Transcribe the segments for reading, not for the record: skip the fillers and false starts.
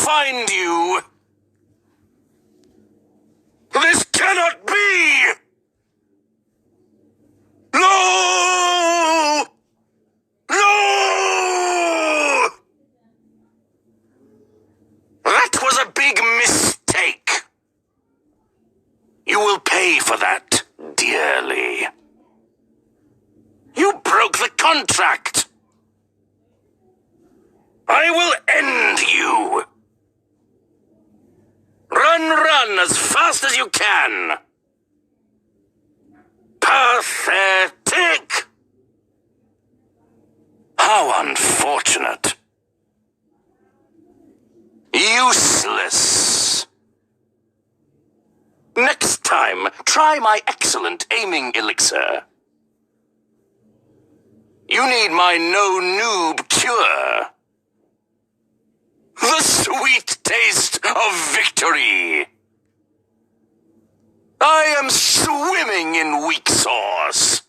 find you. This cannot be! No! No! That was a big mistake. You will pay for that dearly. You broke the contract. I will end you. Run as fast as you can. Pathetic. How unfortunate. Useless. Next time, try my excellent aiming elixir. You need my no-noob cure. The sweet taste of victory. I am swimming in weak sauce.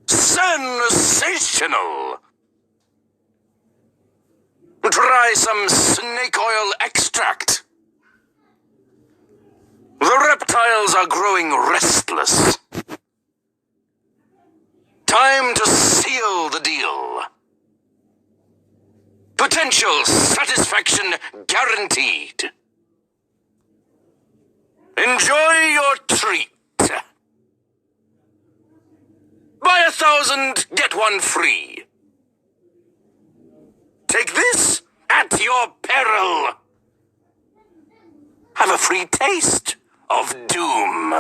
Sensational! Try some snake oil extract. The reptiles are growing restless. Time to seal the deal. Potential satisfaction guaranteed. Enjoy your treat. Buy 1,000, get 1 free. Take this at your peril. Have a free taste of doom.